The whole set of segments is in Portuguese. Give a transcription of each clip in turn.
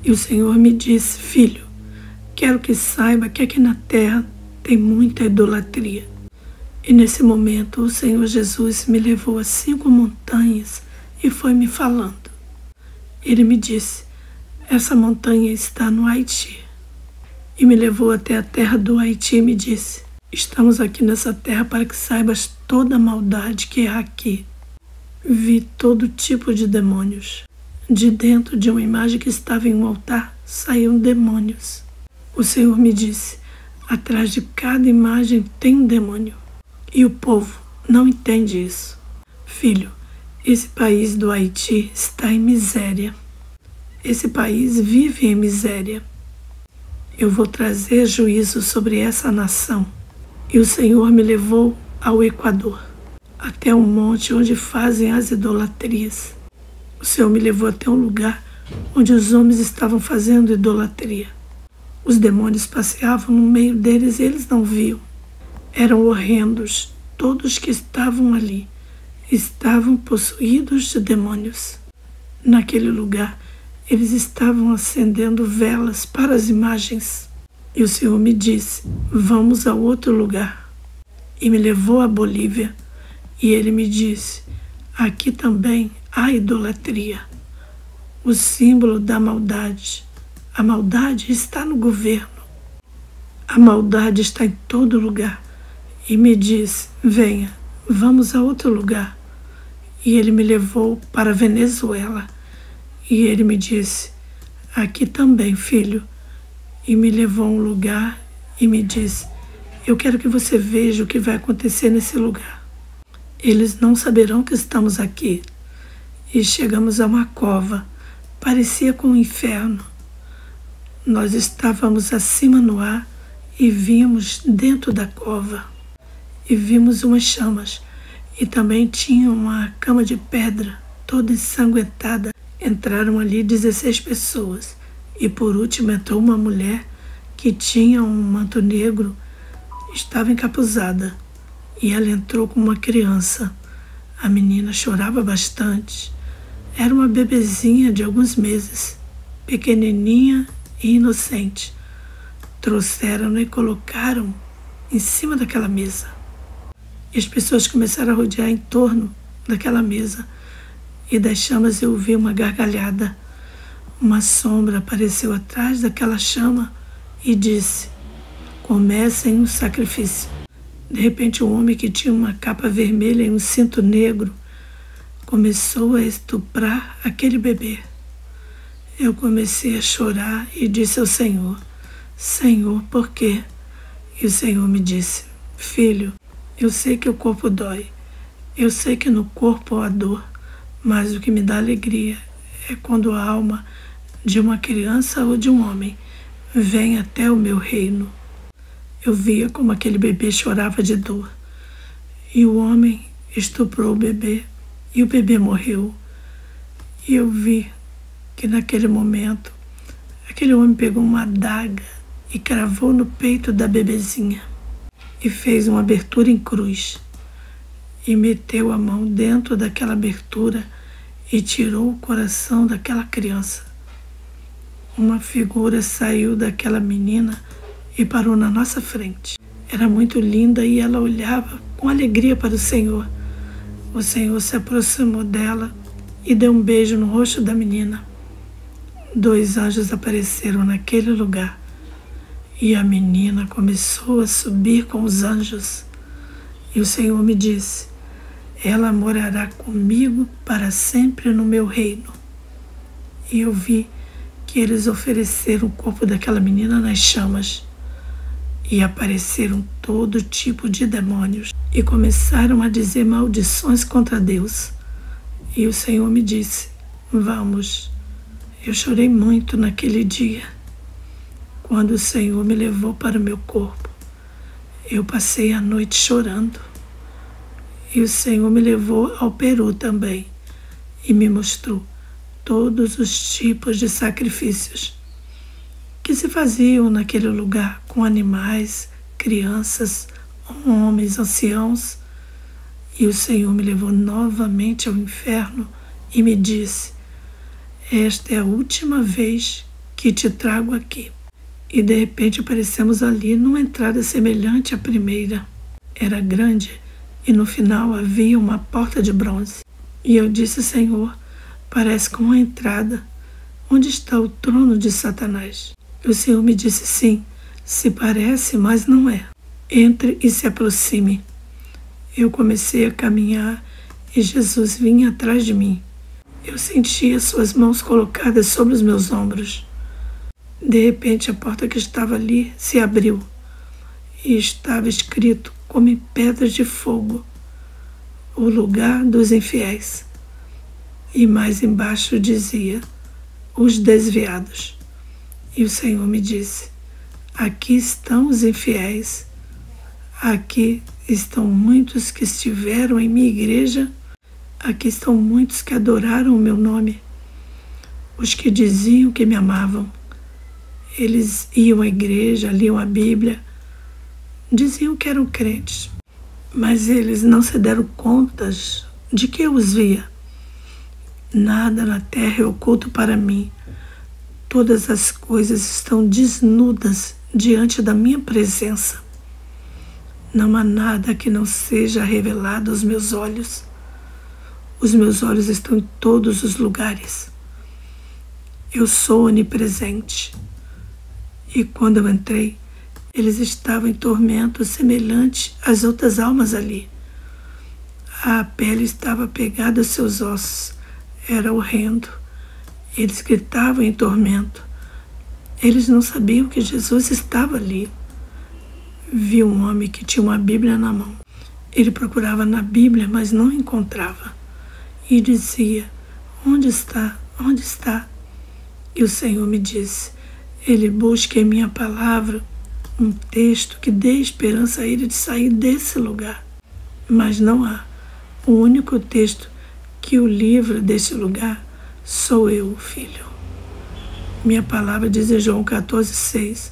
E o Senhor me disse: filho, quero que saiba que aqui na terra tem muita idolatria. E nesse momento o Senhor Jesus me levou a 5 montanhas e foi me falando. Ele me disse: essa montanha está no Haiti. E me levou até a terra do Haiti e me disse: estamos aqui nessa terra para que saibas toda a maldade que há aqui. Vi todo tipo de demônios. De dentro de uma imagem que estava em um altar saíam demônios. O Senhor me disse: atrás de cada imagem tem um demônio. E o povo não entende isso. Filho, esse país do Haiti está em miséria. Esse país vive em miséria. Eu vou trazer juízo sobre essa nação. E o Senhor me levou ao Equador, até um monte onde fazem as idolatrias. O Senhor me levou até um lugar onde os homens estavam fazendo idolatria. Os demônios passeavam no meio deles e eles não viam. Eram horrendos. Todos que estavam ali estavam possuídos de demônios. Naquele lugar, eles estavam acendendo velas para as imagens. E o Senhor me disse: vamos a outro lugar. E me levou à Bolívia. E ele me disse: aqui também há idolatria, o símbolo da maldade. A maldade está no governo. A maldade está em todo lugar. E me disse: venha, vamos a outro lugar. E ele me levou para a Venezuela. E ele me disse: aqui também, filho. E me levou a um lugar e me disse: eu quero que você veja o que vai acontecer nesse lugar. Eles não saberão que estamos aqui. E chegamos a uma cova. Parecia com um inferno. Nós estávamos acima no ar e vimos dentro da cova. E vimos umas chamas. E também tinha uma cama de pedra, toda ensanguentada. Entraram ali 16 pessoas. E por último entrou uma mulher que tinha um manto negro, estava encapuzada. E ela entrou com uma criança. A menina chorava bastante. Era uma bebezinha de alguns meses, pequenininha e inocente. Trouxeram-na e colocaram em cima daquela mesa. E as pessoas começaram a rodear em torno daquela mesa. E das chamas eu ouvi uma gargalhada. Uma sombra apareceu atrás daquela chama e disse: comecem o sacrifício. De repente um homem que tinha uma capa vermelha e um cinto negro começou a estuprar aquele bebê. Eu comecei a chorar e disse ao Senhor: Senhor, por quê? E o Senhor me disse: filho, eu sei que o corpo dói, eu sei que no corpo há dor, mas o que me dá alegria é quando a alma de uma criança ou de um homem vem até o meu reino. Eu via como aquele bebê chorava de dor. E o homem estuprou o bebê e o bebê morreu. E eu vi que naquele momento aquele homem pegou uma adaga e cravou no peito da bebezinha e fez uma abertura em cruz e meteu a mão dentro daquela abertura e tirou o coração daquela criança. Uma figura saiu daquela menina e parou na nossa frente. Era muito linda e ela olhava com alegria para o Senhor. O Senhor se aproximou dela e deu um beijo no rosto da menina. 2 anjos apareceram naquele lugar e a menina começou a subir com os anjos. E o Senhor me disse: ela morará comigo para sempre no meu reino. E eu vi que eles ofereceram o corpo daquela menina nas chamas. E apareceram todo tipo de demônios e começaram a dizer maldições contra Deus. E o Senhor me disse: vamos. Eu chorei muito naquele dia. Quando o Senhor me levou para o meu corpo, eu passei a noite chorando. E o Senhor me levou ao Peru também e me mostrou todos os tipos de sacrifícios que se faziam naquele lugar com animais, crianças, homens, anciãos. E o Senhor me levou novamente ao inferno e me disse: esta é a última vez que te trago aqui. E de repente aparecemos ali numa entrada semelhante à primeira. Era grande e no final havia uma porta de bronze. E eu disse: Senhor, parece com uma entrada. Onde está o trono de Satanás? E o Senhor me disse: sim, se parece, mas não é. Entre e se aproxime. Eu comecei a caminhar e Jesus vinha atrás de mim. Eu sentia suas mãos colocadas sobre os meus ombros. De repente a porta que estava ali se abriu e estava escrito como em pedras de fogo: o lugar dos infiéis. E mais embaixo dizia: os desviados. E o Senhor me disse: aqui estão os infiéis. Aqui estão muitos que estiveram em minha igreja. Aqui estão muitos que adoraram o meu nome. Os que diziam que me amavam. Eles iam à igreja, liam a Bíblia, diziam que eram crentes, mas eles não se deram contas de que eu os via. Nada na terra é oculto para mim. Todas as coisas estão desnudas diante da minha presença. Não há nada que não seja revelado aos meus olhos. Os meus olhos estão em todos os lugares. Eu sou onipresente. E quando eu entrei, eles estavam em tormento semelhante às outras almas ali. A pele estava pegada aos seus ossos. Era horrendo. Eles gritavam em tormento. Eles não sabiam que Jesus estava ali. Vi um homem que tinha uma Bíblia na mão. Ele procurava na Bíblia, mas não encontrava. E dizia: onde está? Onde está? E o Senhor me disse: ele busca em minha palavra um texto que dê esperança a ele de sair desse lugar. Mas não há. O único texto que o livra desse lugar sou eu, filho. Minha palavra diz em João 14,6: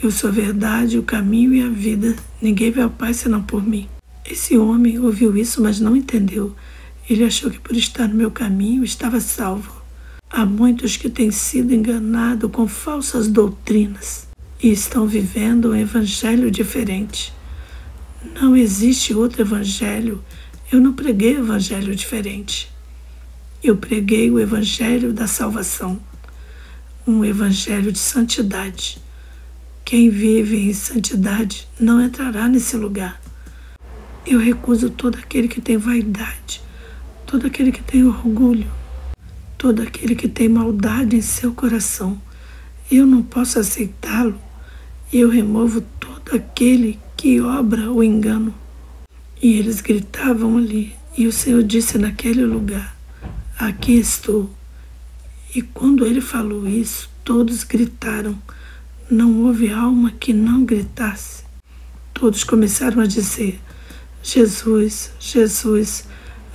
eu sou a verdade, o caminho e a vida. Ninguém vê ao Pai senão por mim. Esse homem ouviu isso, mas não entendeu. Ele achou que por estar no meu caminho estava salvo. Há muitos que têm sido enganados com falsas doutrinas e estão vivendo um evangelho diferente. Não existe outro evangelho. Eu não preguei o evangelho diferente. Eu preguei o evangelho da salvação, um evangelho de santidade. Quem vive em santidade não entrará nesse lugar. Eu recuso todo aquele que tem vaidade, todo aquele que tem orgulho, todo aquele que tem maldade em seu coração. Eu não posso aceitá-lo. Eu removo todo aquele que obra o engano. E eles gritavam ali, e o Senhor disse naquele lugar: aqui estou. E quando ele falou isso, todos gritaram. Não houve alma que não gritasse. Todos começaram a dizer: Jesus, Jesus,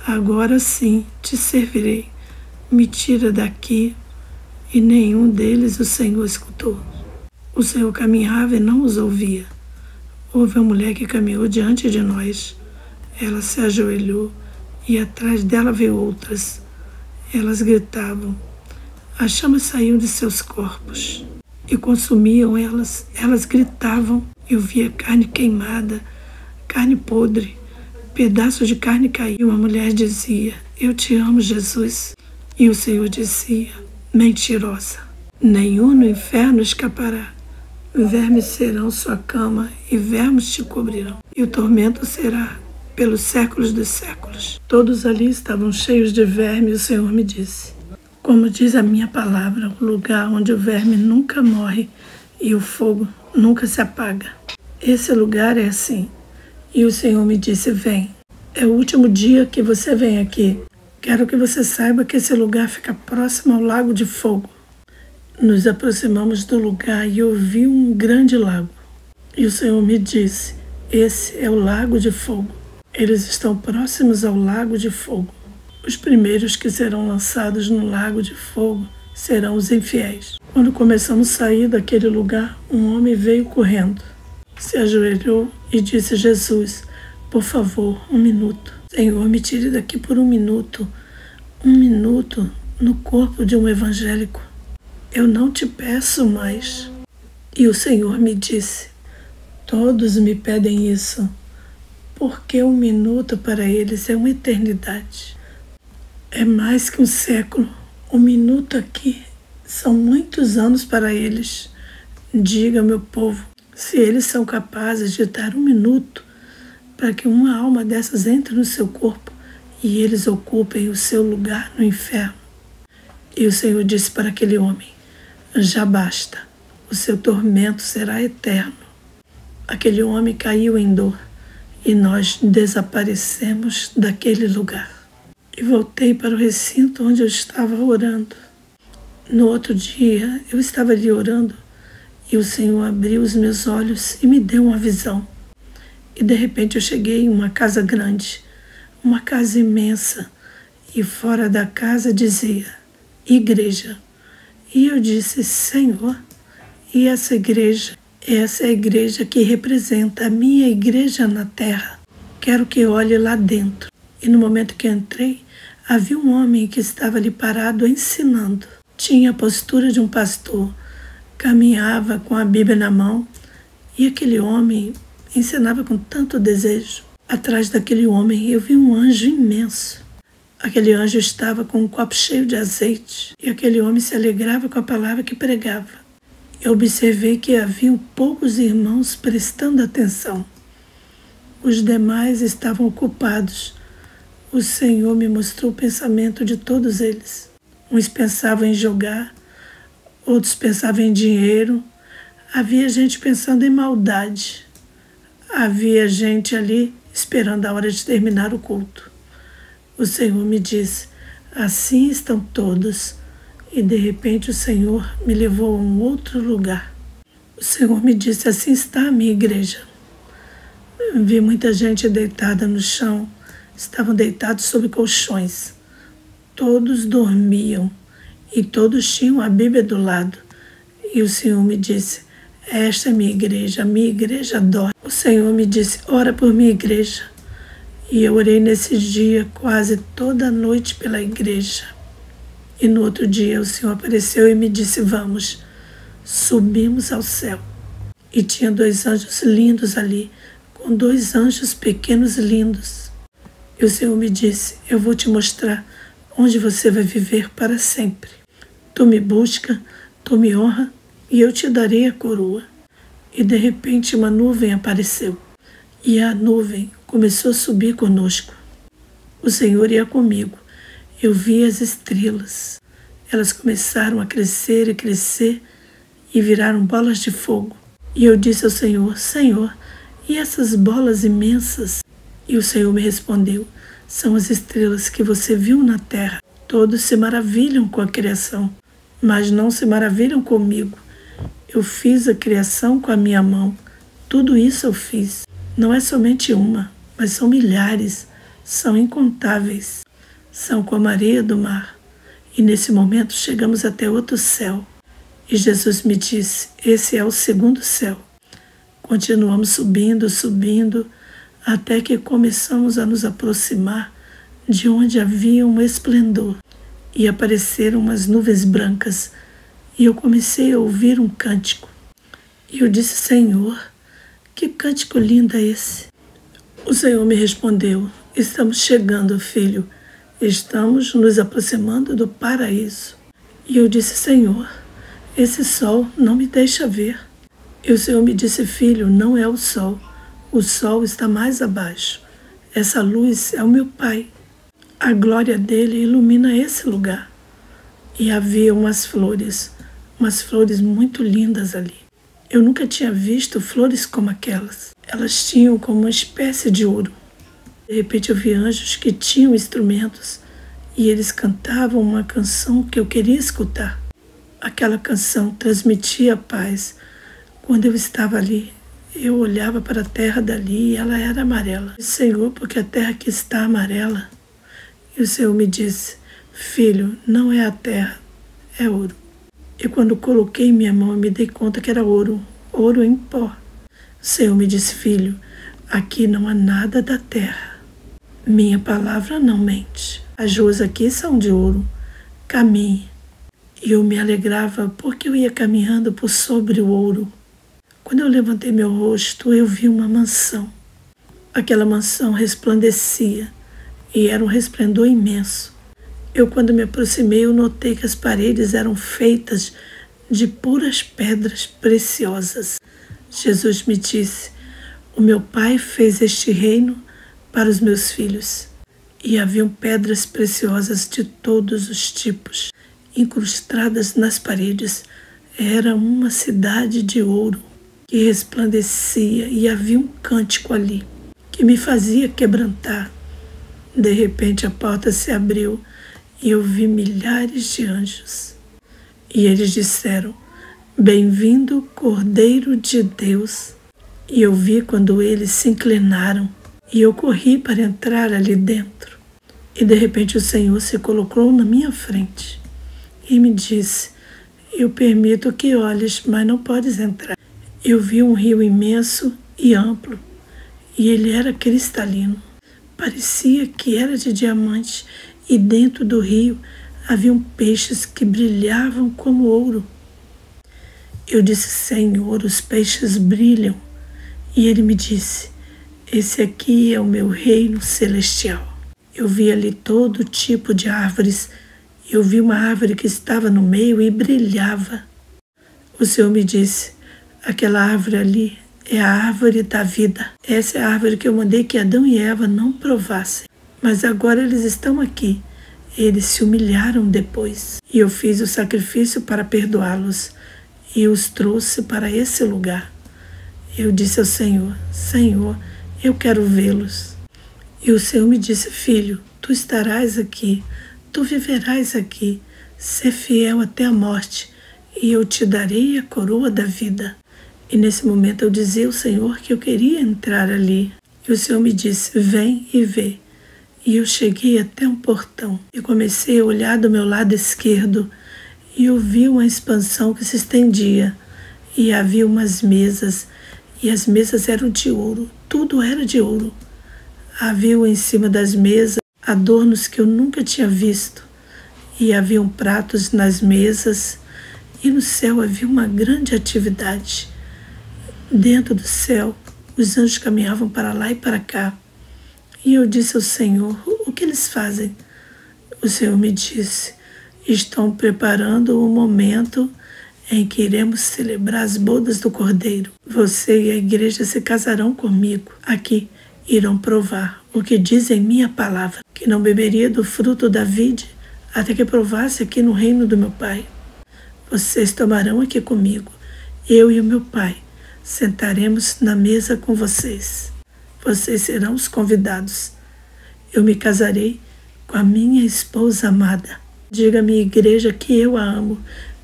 agora sim te servirei. Me tira daqui. E nenhum deles o Senhor escutou. O Senhor caminhava e não os ouvia. Houve uma mulher que caminhou diante de nós. Ela se ajoelhou e atrás dela veio outras. Elas gritavam. As chamas saíam de seus corpos e consumiam elas. Elas gritavam. Eu via carne queimada, carne podre, pedaços de carne caíam. Uma mulher dizia: eu te amo, Jesus. E o Senhor dizia: mentirosa, nenhum no inferno escapará. Vermes serão sua cama e vermes te cobrirão. E o tormento será pelos séculos dos séculos. Todos ali estavam cheios de verme, e o Senhor me disse: como diz a minha palavra, o lugar onde o verme nunca morre e o fogo nunca se apaga. Esse lugar é assim. E o Senhor me disse: vem. É o último dia que você vem aqui. Quero que você saiba que esse lugar fica próximo ao lago de fogo. Nos aproximamos do lugar e eu vi um grande lago. E o Senhor me disse: esse é o lago de fogo. Eles estão próximos ao lago de fogo. Os primeiros que serão lançados no lago de fogo serão os infiéis. Quando começamos a sair daquele lugar, um homem veio correndo, se ajoelhou e disse: Jesus, por favor, 1 minuto. Senhor, me tire daqui por 1 minuto. 1 minuto no corpo de um evangélico. eu não te peço mais. E o Senhor me disse: todos me pedem isso, porque 1 minuto para eles é uma eternidade. É mais que um século. 1 minuto aqui são muitos anos para eles. Diga, meu povo, se eles são capazes de dar 1 minuto para que uma alma dessas entre no seu corpo e eles ocupem o seu lugar no inferno. E o Senhor disse para aquele homem: já basta, o seu tormento será eterno. Aquele homem caiu em dor e nós desaparecemos daquele lugar. E voltei para o recinto onde eu estava orando. No outro dia, eu estava ali orando e o Senhor abriu os meus olhos e me deu uma visão. E de repente eu cheguei em uma casa grande, uma casa imensa, e fora da casa dizia: igreja. E eu disse: Senhor, e essa igreja? Essa é a igreja que representa a minha igreja na terra. Quero que olhe lá dentro. E no momento que entrei, havia um homem que estava ali parado ensinando. Tinha a postura de um pastor, caminhava com a Bíblia na mão, e aquele homem ensinava com tanto desejo. Atrás daquele homem eu vi um anjo imenso. Aquele anjo estava com um copo cheio de azeite, e aquele homem se alegrava com a palavra que pregava. Eu observei que haviam poucos irmãos prestando atenção. Os demais estavam ocupados. O Senhor me mostrou o pensamento de todos eles. Uns pensavam em jogar, outros pensavam em dinheiro. Havia gente pensando em maldade. Havia gente ali esperando a hora de terminar o culto. O Senhor me disse: assim estão todos. E de repente o Senhor me levou a um outro lugar. O Senhor me disse: assim está a minha igreja. Vi muita gente deitada no chão. Estavam deitados sobre colchões. Todos dormiam e todos tinham a Bíblia do lado. E o Senhor me disse: esta é a minha igreja dorme. O Senhor me disse: ora por minha igreja. E eu orei nesse dia quase toda a noite pela igreja. E no outro dia o Senhor apareceu e me disse: vamos. Subimos ao céu. E tinha 2 anjos lindos ali, com 2 anjos pequenos lindos. E o Senhor me disse: eu vou te mostrar onde você vai viver para sempre. Tu me busca, tu me honra, e eu te darei a coroa. E de repente uma nuvem apareceu. E a nuvem começou a subir conosco. O Senhor ia comigo. Eu vi as estrelas. Elas começaram a crescer e crescer e viraram bolas de fogo. E eu disse ao Senhor: Senhor, e essas bolas imensas? E o Senhor me respondeu: são as estrelas que você viu na terra. Todos se maravilham com a criação, mas não se maravilham comigo. Eu fiz a criação com a minha mão. Tudo isso eu fiz. Não é somente uma, mas são milhares, são incontáveis. São como a areia do mar. E nesse momento chegamos até outro céu. E Jesus me disse: esse é o 2º céu. Continuamos subindo, subindo, até que começamos a nos aproximar de onde havia um esplendor. E apareceram umas nuvens brancas. E eu comecei a ouvir um cântico. E eu disse: Senhor, que cântico lindo é esse? O Senhor me respondeu: estamos chegando, filho. Estamos nos aproximando do paraíso. E eu disse: Senhor, esse sol não me deixa ver. E o Senhor me disse: filho, não é o sol. O sol está mais abaixo. Essa luz é o meu Pai. A glória dele ilumina esse lugar. E havia umas flores muito lindas ali. Eu nunca tinha visto flores como aquelas. Elas tinham como uma espécie de ouro. De repente eu vi anjos que tinham instrumentos e eles cantavam uma canção que eu queria escutar. Aquela canção transmitia paz. Quando eu estava ali, eu olhava para a terra dali e ela era amarela. Senhor, porque a terra que está amarela? E o Senhor me disse: filho, não é a terra, é ouro. E quando coloquei minha mão, eu me dei conta que era ouro, ouro em pó. O Senhor me disse: filho, aqui não há nada da terra. Minha palavra não mente. As ruas aqui são de ouro. Caminhe. E eu me alegrava porque eu ia caminhando por sobre o ouro. Quando eu levantei meu rosto, eu vi uma mansão. Aquela mansão resplandecia e era um resplendor imenso. Quando me aproximei, eu notei que as paredes eram feitas de puras pedras preciosas. Jesus me disse: o meu Pai fez este reino para os meus filhos. E haviam pedras preciosas de todos os tipos, incrustadas nas paredes. Era uma cidade de ouro que resplandecia, e havia um cântico ali que me fazia quebrantar. De repente a porta se abriu e eu vi milhares de anjos. E eles disseram: bem-vindo, Cordeiro de Deus. E eu vi quando eles se inclinaram, e eu corri para entrar ali dentro. E de repente o Senhor se colocou na minha frente e me disse: eu permito que olhes, mas não podes entrar. Eu vi um rio imenso e amplo, e ele era cristalino. Parecia que era de diamante, e dentro do rio haviam peixes que brilhavam como ouro. Eu disse: Senhor, os peixes brilham. E ele me disse: esse aqui é o meu reino celestial. Eu vi ali todo tipo de árvores. Eu vi uma árvore que estava no meio e brilhava. O Senhor me disse: aquela árvore ali é a árvore da vida. Essa é a árvore que eu mandei que Adão e Eva não provassem. Mas agora eles estão aqui. Eles se humilharam depois. E eu fiz o sacrifício para perdoá-los e os trouxe para esse lugar. Eu disse ao Senhor: Senhor, eu quero vê-los. E o Senhor me disse: filho, tu estarás aqui, tu viverás aqui, ser fiel até a morte, e eu te darei a coroa da vida. E nesse momento eu dizia ao Senhor que eu queria entrar ali. E o Senhor me disse: vem e vê. E eu cheguei até um portão e comecei a olhar do meu lado esquerdo, e eu vi uma expansão que se estendia, e havia umas mesas, e as mesas eram de ouro, tudo era de ouro. Havia em cima das mesas adornos que eu nunca tinha visto, e haviam pratos nas mesas, e no céu havia uma grande atividade. Dentro do céu, os anjos caminhavam para lá e para cá. E eu disse ao Senhor: o que eles fazem? O Senhor me disse: estão preparando o momento em que iremos celebrar as bodas do Cordeiro. Você e a igreja se casarão comigo. Aqui irão provar o que diz em minha palavra, que não beberia do fruto da vide até que provasse aqui no reino do meu Pai. Vocês tomarão aqui comigo. Eu e o meu Pai sentaremos na mesa com vocês. Vocês serão os convidados. Eu me casarei com a minha esposa amada. Diga à minha igreja que eu a amo.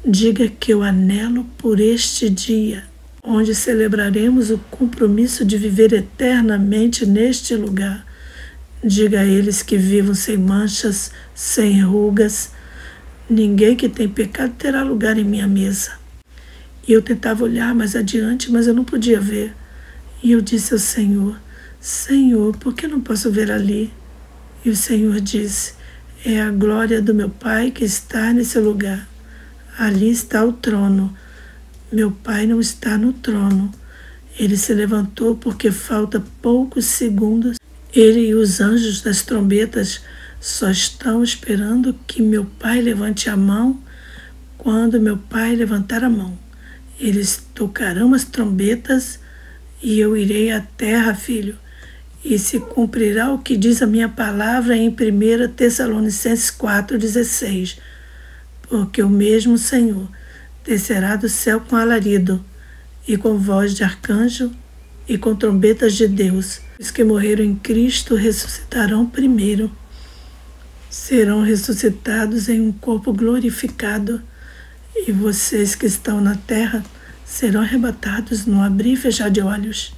Diga que eu anelo por este dia, onde celebraremos o compromisso de viver eternamente neste lugar. Diga a eles que vivam sem manchas, sem rugas. Ninguém que tem pecado terá lugar em minha mesa. E eu tentava olhar mais adiante, mas eu não podia ver. E eu disse ao Senhor: Senhor, por que não posso ver ali? E o Senhor disse: é a glória do meu Pai que está nesse lugar. Ali está o trono. Meu Pai não está no trono. Ele se levantou porque falta poucos segundos. Ele e os anjos das trombetas só estão esperando que meu Pai levante a mão. Quando meu Pai levantar a mão, eles tocarão as trombetas e eu irei à terra, filho. E se cumprirá o que diz a minha palavra em 1 Tessalonicenses 4,16. Porque o mesmo Senhor descerá do céu com alarido, e com voz de arcanjo, e com trombetas de Deus. Os que morreram em Cristo ressuscitarão primeiro. Serão ressuscitados em um corpo glorificado, e vocês que estão na terra serão arrebatados no abrir e fechar de olhos.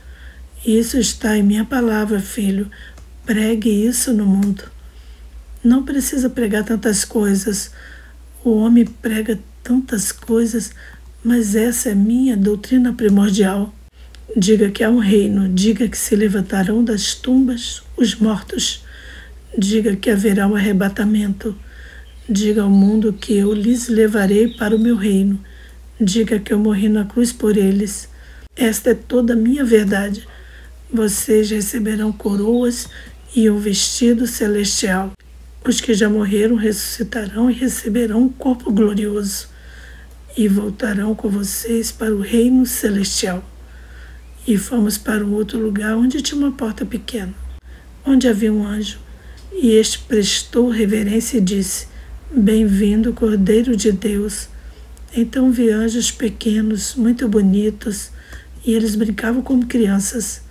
Isso está em minha palavra, filho. Pregue isso no mundo. Não precisa pregar tantas coisas. O homem prega tantas coisas, mas essa é minha doutrina primordial. Diga que há um reino, diga que se levantarão das tumbas os mortos, diga que haverá um arrebatamento, Diga ao mundo que eu lhes levarei para o meu reino. Diga que eu morri na cruz por eles. Esta é toda a minha verdade. Vocês receberão coroas e um vestido celestial. Os que já morreram ressuscitarão e receberão um corpo glorioso. E voltarão com vocês para o reino celestial. E fomos para um outro lugar onde tinha uma porta pequena, onde havia um anjo. E este prestou reverência e disse: Bem-vindo, Cordeiro de Deus. Então vi anjos pequenos, muito bonitos, e eles brincavam como crianças.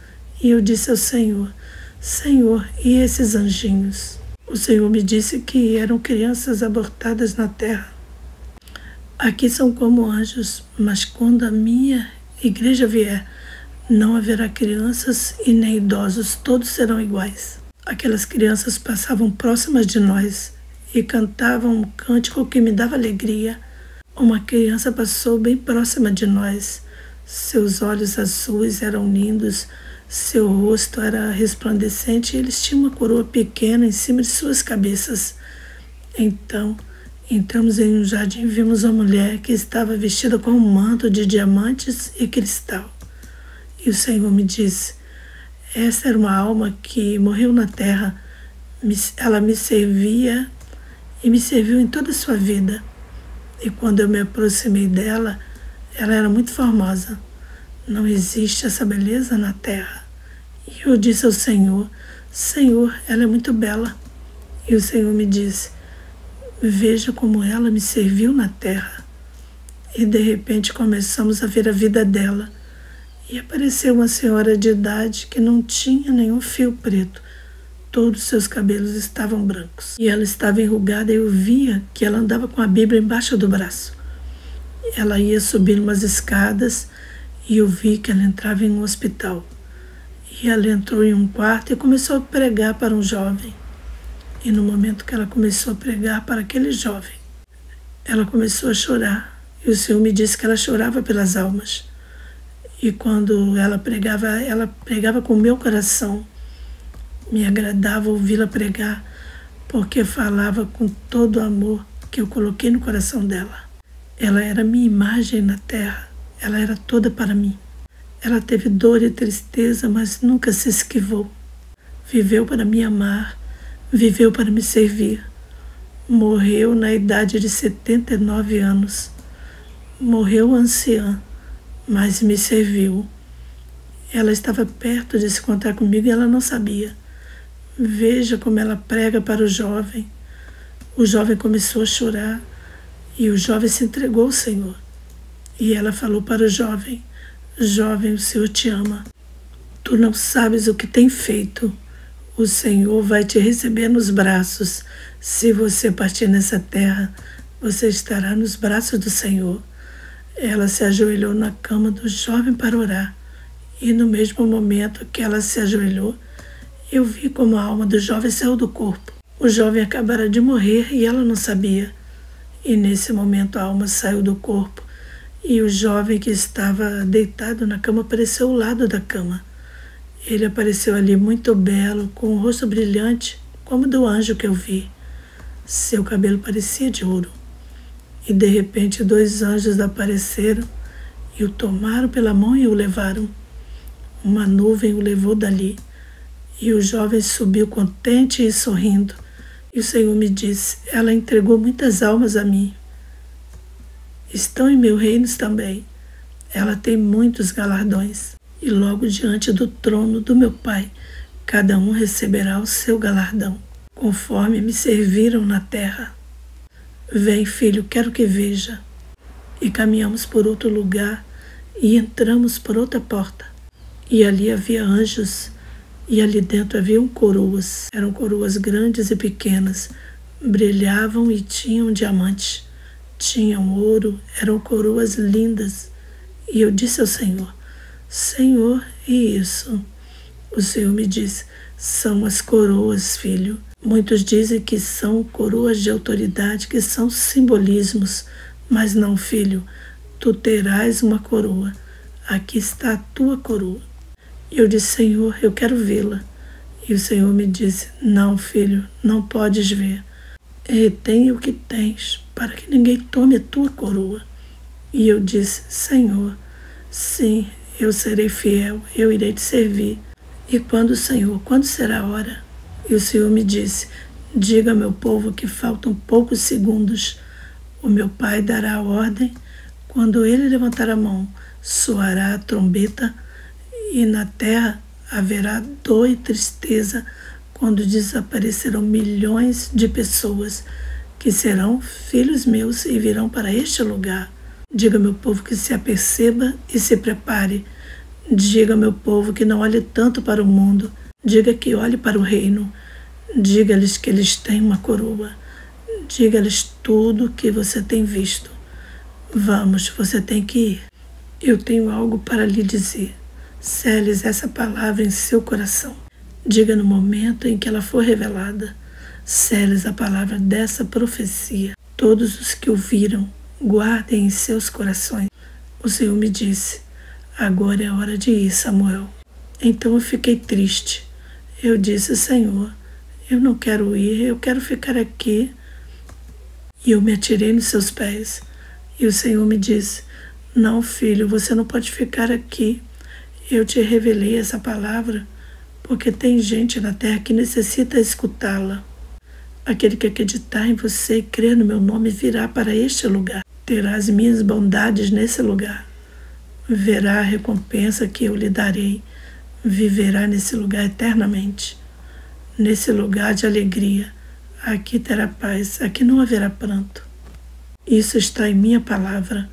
E eu disse ao Senhor: Senhor, e esses anjinhos? O Senhor me disse que eram crianças abortadas na terra. Aqui são como anjos, mas quando a minha igreja vier, não haverá crianças e nem idosos, todos serão iguais. Aquelas crianças passavam próximas de nós e cantavam um cântico que me dava alegria. Uma criança passou bem próxima de nós. Seus olhos azuis eram lindos, seu rosto era resplandecente e eles tinham uma coroa pequena em cima de suas cabeças. Então, entramos em um jardim e vimos uma mulher que estava vestida com um manto de diamantes e cristal. E o Senhor me disse: essa era uma alma que morreu na terra. Ela me servia e me serviu em toda a sua vida. E quando eu me aproximei dela, ela era muito formosa. Não existe essa beleza na terra. E eu disse ao Senhor: Senhor, ela é muito bela. E o Senhor me disse: veja como ela me serviu na terra. E de repente começamos a ver a vida dela. E apareceu uma senhora de idade que não tinha nenhum fio preto. Todos os seus cabelos estavam brancos. E ela estava enrugada e eu via que ela andava com a Bíblia embaixo do braço. Ela ia subir umas escadas e eu vi que ela entrava em um hospital. E ela entrou em um quarto e começou a pregar para um jovem. E no momento que ela começou a pregar para aquele jovem, ela começou a chorar. E o Senhor me disse que ela chorava pelas almas. E quando ela pregava com o meu coração. Me agradava ouvi-la pregar, porque falava com todo o amor que eu coloquei no coração dela. Ela era minha imagem na terra, ela era toda para mim. Ela teve dor e tristeza, mas nunca se esquivou. Viveu para me amar, viveu para me servir. Morreu na idade de 79 anos. Morreu anciã, mas me serviu. Ela estava perto de se encontrar comigo e ela não sabia. Veja como ela prega para o jovem. O jovem começou a chorar e o jovem se entregou ao Senhor. E ela falou para o jovem: Jovem, o Senhor te ama. Tu não sabes o que tem feito. O Senhor vai te receber nos braços. Se você partir nessa terra, você estará nos braços do Senhor. Ela se ajoelhou na cama do jovem para orar. E no mesmo momento que ela se ajoelhou, eu vi como a alma do jovem saiu do corpo. O jovem acabara de morrer e ela não sabia. E nesse momento a alma saiu do corpo e o jovem que estava deitado na cama apareceu ao lado da cama. Ele apareceu ali muito belo, com um rosto brilhante, como do anjo que eu vi. Seu cabelo parecia de ouro. E de repente 2 anjos apareceram e o tomaram pela mão e o levaram. Uma nuvem o levou dali. E o jovem subiu contente e sorrindo. E o Senhor me disse: ela entregou muitas almas a mim. Estão em meu reino também. Ela tem muitos galardões. E logo diante do trono do meu Pai, cada um receberá o seu galardão, conforme me serviram na terra. Vem, filho, quero que veja. E caminhamos por outro lugar e entramos por outra porta. E ali havia anjos. E ali dentro haviam coroas. Eram coroas grandes e pequenas. Brilhavam e tinham diamantes. Tinham ouro. Eram coroas lindas. E eu disse ao Senhor: Senhor, e isso? O Senhor me disse: são as coroas, filho. Muitos dizem que são coroas de autoridade, que são simbolismos. Mas não, filho. Tu terás uma coroa. Aqui está a tua coroa. E eu disse: Senhor, eu quero vê-la. E o Senhor me disse: não, filho, não podes ver, retém o que tens, para que ninguém tome a tua coroa. E eu disse: Senhor, sim, eu serei fiel, eu irei te servir. E quando, Senhor, quando será a hora? E o Senhor me disse: diga ao meu povo que faltam poucos segundos. O meu Pai dará a ordem. Quando ele levantar a mão, soará a trombeta, e na terra haverá dor e tristeza, quando desaparecerão milhões de pessoas que serão filhos meus e virão para este lugar. Diga ao meu povo que se aperceba e se prepare. Diga ao meu povo que não olhe tanto para o mundo. Diga que olhe para o reino. Diga-lhes que eles têm uma coroa. Diga-lhes tudo o que você tem visto. Vamos, você tem que ir. Eu tenho algo para lhe dizer. Sele-lhes essa palavra em seu coração. Diga no momento em que ela for revelada. Sele-lhes a palavra dessa profecia. Todos os que ouviram, guardem em seus corações. O Senhor me disse: agora é a hora de ir, Samuel. Então eu fiquei triste. Eu disse: Senhor, eu não quero ir, eu quero ficar aqui. E eu me atirei nos seus pés. E o Senhor me disse: não, filho, você não pode ficar aqui. Eu te revelei essa palavra porque tem gente na terra que necessita escutá-la. Aquele que acreditar em você e crer no meu nome virá para este lugar. Terá as minhas bondades nesse lugar. Verá a recompensa que eu lhe darei. Viverá nesse lugar eternamente. Nesse lugar de alegria. Aqui terá paz, aqui não haverá pranto. Isso está em minha palavra.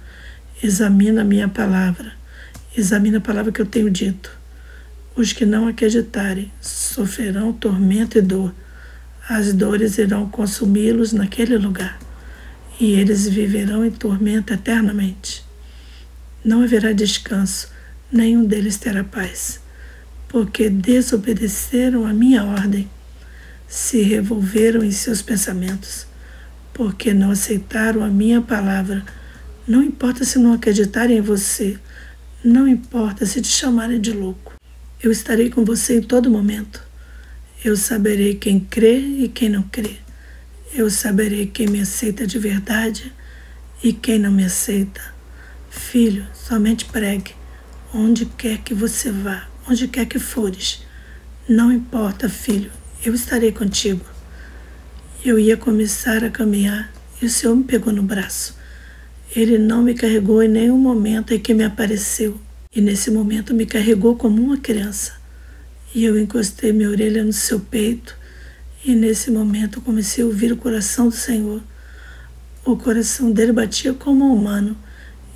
Examina a minha palavra. Examina a palavra que eu tenho dito. Os que não acreditarem sofrerão tormento e dor. As dores irão consumi-los naquele lugar. E eles viverão em tormento eternamente. Não haverá descanso, nenhum deles terá paz, porque desobedeceram a minha ordem. Se revolveram em seus pensamentos, porque não aceitaram a minha palavra. Não importa se não acreditarem em você, não importa se te chamarem de louco. Eu estarei com você em todo momento. Eu saberei quem crê e quem não crê. Eu saberei quem me aceita de verdade e quem não me aceita. Filho, somente pregue, onde quer que você vá, onde quer que fores. Não importa, filho, eu estarei contigo. Eu ia começar a caminhar e o Senhor me pegou no braço. Ele não me carregou em nenhum momento em que me apareceu. E nesse momento me carregou como uma criança. E eu encostei minha orelha no seu peito. E nesse momento eu comecei a ouvir o coração do Senhor. O coração dele batia como um humano.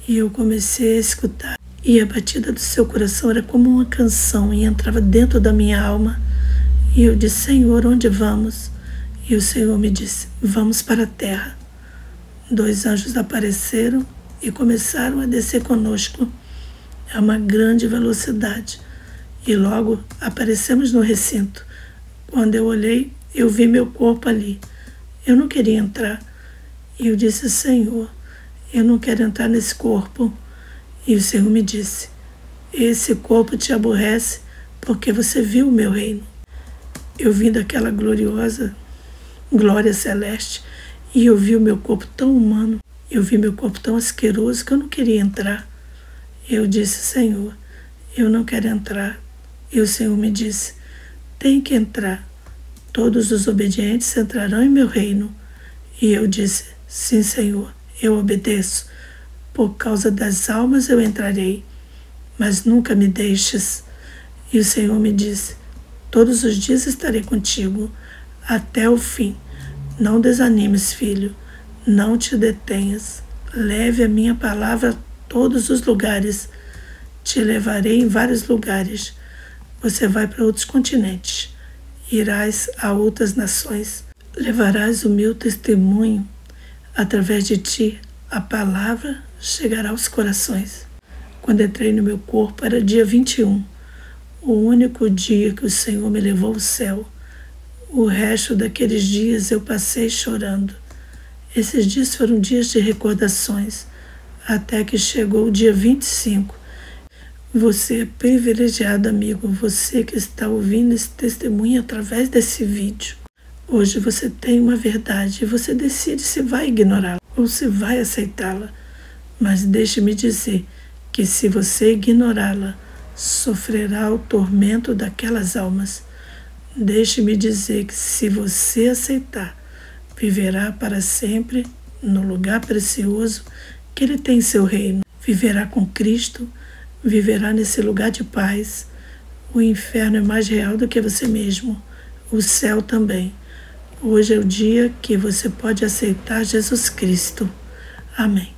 E eu comecei a escutar. E a batida do seu coração era como uma canção e entrava dentro da minha alma. E eu disse: Senhor, onde vamos? E o Senhor me disse: vamos para a terra. 2 anjos apareceram e começaram a descer conosco a uma grande velocidade. E logo aparecemos no recinto. Quando eu olhei, eu vi meu corpo ali. Eu não queria entrar. E eu disse: Senhor, eu não quero entrar nesse corpo. E o Senhor me disse: esse corpo te aborrece porque você viu o meu reino. Eu vim daquela gloriosa glória celeste e eu vi o meu corpo tão humano. Eu vi meu corpo tão asqueroso que eu não queria entrar. Eu disse: Senhor, eu não quero entrar. E o Senhor me disse: tem que entrar. Todos os obedientes entrarão em meu reino. E eu disse: sim, Senhor, eu obedeço. Por causa das almas eu entrarei, mas nunca me deixes. E o Senhor me disse: todos os dias estarei contigo, até o fim. Não desanimes, filho, não te detenhas. Leve a minha palavra a todos os lugares. Te levarei em vários lugares. Você vai para outros continentes. Irás a outras nações. Levarás o meu testemunho. Através de ti, a palavra chegará aos corações. Quando entrei no meu corpo, era dia 21, o único dia que o Senhor me levou ao céu. O resto daqueles dias eu passei chorando. Esses dias foram dias de recordações, até que chegou o dia 25. Você é privilegiado, amigo, você que está ouvindo esse testemunho através desse vídeo. Hoje você tem uma verdade e você decide se vai ignorá-la ou se vai aceitá-la. Mas deixe-me dizer que se você ignorá-la, sofrerá o tormento daquelas almas. Deixe-me dizer que se você aceitar, viverá para sempre no lugar precioso que Ele tem em seu reino. Viverá com Cristo, viverá nesse lugar de paz. O inferno é mais real do que você mesmo, o céu também. Hoje é o dia que você pode aceitar Jesus Cristo. Amém.